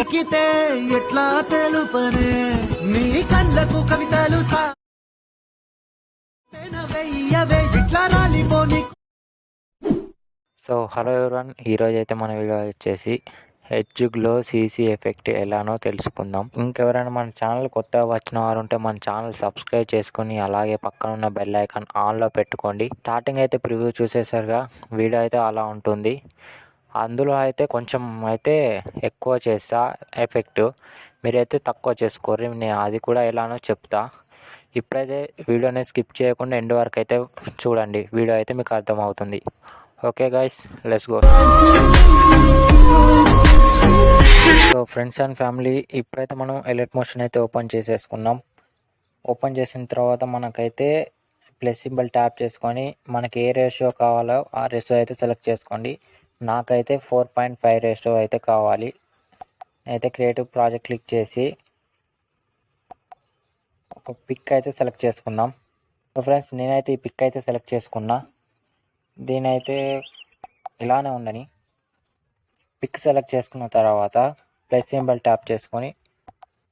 తాకితే ఎట్లా తెలుపనే నీ కళ్ళకు కవితలు ఇట్లా రాలిపోని. సో హలో ఎవరివన్, ఈరోజు అయితే మన వీడియో వచ్చేసి 𝐤𝐤 CC ఎఫెక్ట్ ఎలానో తెలుసుకుందాం. ఇంకెవరైనా మన ఛానల్ కొత్తగా వచ్చిన వారు ఉంటే మన ఛానల్ సబ్స్క్రైబ్ చేసుకొని అలాగే పక్కన ఉన్న బెల్ ఐకాన్ ఆన్లో పెట్టుకోండి. స్టార్టింగ్ అయితే ప్రివ్యూ చూసేసరిగా వీడియో అయితే అలా ఉంటుంది. అందులో అయితే కొంచెం అయితే ఎక్కువ చేస్తా ఎఫెక్ట్, మీరైతే తక్కువ చేసుకోర్రి. నేను అది కూడా ఎలానో చెప్తా. ఇప్పుడైతే వీడియోని స్కిప్ చేయకుండా ఎండ్ వరకు అయితే చూడండి, వీడియో అయితే మీకు అర్థమవుతుంది. Okay guys, let's go. So friends and family, ఇప్పుడైతే మనం అలైట్మోషన్ అయితే ఓపెన్ చేసేసుకున్నాం. ఓపెన్ చేసిన తర్వాత మనకైతే ప్లస్ సింబల్ ట్యాప్ చేసుకొని మనకి ఏ రేషియో కావాలో ఆ రేషియో అయితే సెలెక్ట్ చేసుకోండి. నాకైతే 4.5 రేషియో అయితే కావాలి. అయితే క్రియేటివ్ ప్రాజెక్ట్ క్లిక్ చేసి ఒక పిక్ అయితే సెలెక్ట్ చేసుకుందాం. సో ఫ్రెండ్స్, నేనైతే ఈ పిక్ అయితే సెలెక్ట్ చేసుకున్నా. దీని అయితే ఇలానే ఉండని. పిక్ సెలెక్ట్ చేసుకున్న తర్వాత ప్లస్ సింబల్ ట్యాప్ చేసుకొని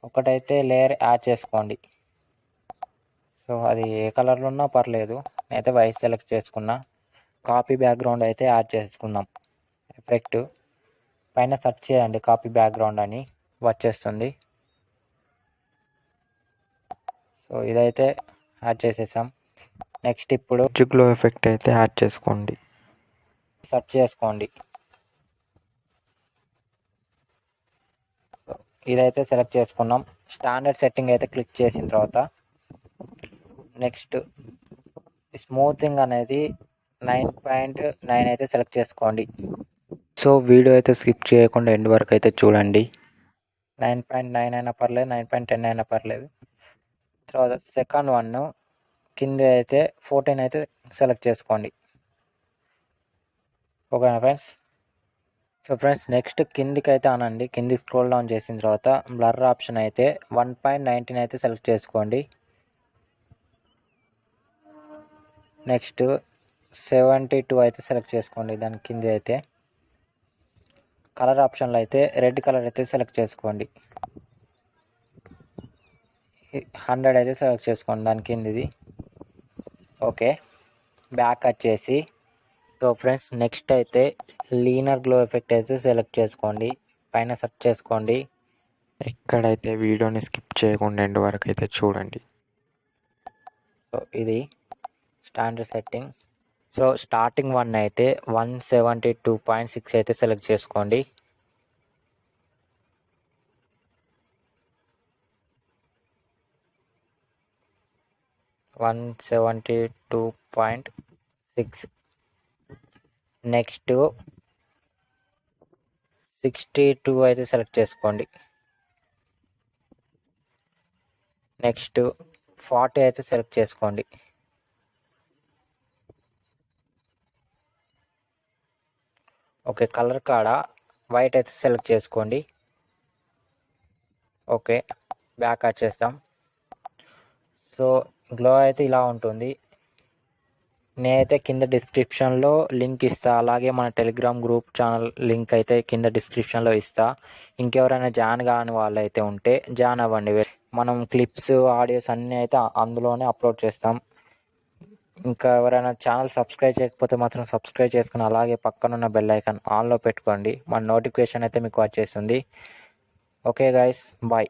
ఒకటైతే లేయర్ యాడ్ చేసుకోండి. సో అది ఏ కలర్లో ఉన్నా పర్లేదు. నేనైతే వైట్ సెలెక్ట్ చేసుకున్నా. కాపీ బ్యాక్గ్రౌండ్ అయితే యాడ్ చేసుకుందాం. ఎఫెక్ట్ పైన సెర్చ్ చేయండి, కాపీ బ్యాక్గ్రౌండ్ అని వచ్చేస్తుంది. సో ఇదైతే యాడ్ చేసేసాం. నెక్స్ట్ ఇప్పుడు 𝐤𝐤 ఎఫెక్ట్ అయితే యాడ్ చేసుకోండి. సెర్చ్ చేసుకోండి. ఇదైతే సెలెక్ట్ చేసుకున్నాం. స్టాండర్డ్ సెట్టింగ్ అయితే క్లిక్ చేసిన తర్వాత నెక్స్ట్ స్మూతింగ్ అనేది 9.9 అయితే సెలెక్ట్ చేసుకోండి. సో వీడియో అయితే స్కిప్ చేయకుండా ఎండ్ వరకు అయితే చూడండి. 9.9 అయినా పర్లేదు, 9.10 అయినా పర్లేదు. తర్వాత సెకండ్ వన్ కింద అయితే 14 అయితే సెలెక్ట్ చేసుకోండి. ఓకేనా ఫ్రెండ్స్? సో ఫ్రెండ్స్, నెక్స్ట్ కిందికి అయితే అనండి. కిందికి స్క్రోల్ డౌన్ చేసిన తర్వాత బ్లర్ ఆప్షన్ అయితే 1.19 అయితే సెలెక్ట్ చేసుకోండి. నెక్స్ట్ 72 అయితే సెలెక్ట్ చేసుకోండి. దాని కింద అయితే కలర్ ఆప్షన్లో అయితే రెడ్ కలర్ అయితే సెలెక్ట్ చేసుకోండి. 100 అయితే సెలెక్ట్ చేసుకోండి దాని కిందిది. ఓకే, బ్యాక్ వచ్చేసి సో ఫ్రెండ్స్, నెక్స్ట్ అయితే లీనర్ గ్లో ఎఫెక్ట్ అయితే సెలెక్ట్ చేసుకోండి. పైన సెర్చ్ చేసుకోండి. ఇక్కడైతే వీడియోని స్కిప్ చేయకుండా ఎండ్ వరకు అయితే చూడండి. సో ఇది standard setting. So starting one అయితే 172.6 అయితే సెలెక్ట్ చేసుకోండి. (172.6). నెక్స్ట్ 62 అయితే సెలెక్ట్ చేసుకోండి. నెక్స్ట్ 40 అయితే సెలెక్ట్ చేసుకోండి. ఓకే, కలర్ కాడ వైట్ అయితే సెలెక్ట్ చేసుకోండి. ఓకే, బ్యాక్ వచ్చేస్తాం. సో గ్లో అయితే ఇలా ఉంటుంది. నేనైతే కింద డిస్క్రిప్షన్లో లింక్ ఇస్తా, అలాగే మన టెలిగ్రామ్ గ్రూప్ ఛానల్ లింక్ అయితే కింద డిస్క్రిప్షన్లో ఇస్తా. ఇంకెవరైనా జాయిన్ కాని వాళ్ళు అయితే ఉంటే జాయిన్ అవ్వండి. మనం క్లిప్స్, ఆడియోస్ అన్నీ అయితే అందులోనే అప్లోడ్ చేస్తాం. ఇంకా ఎవరైనా ఛానల్ సబ్స్క్రైబ్ చేయకపోతే మాత్రం సబ్స్క్రైబ్ చేసుకుని అలాగే పక్కనున్న బెల్ ఐకాన్ ఆన్లో పెట్టుకోండి. మన నోటిఫికేషన్ అయితే మీకు వచ్చేస్తుంది. Okay guys, bye.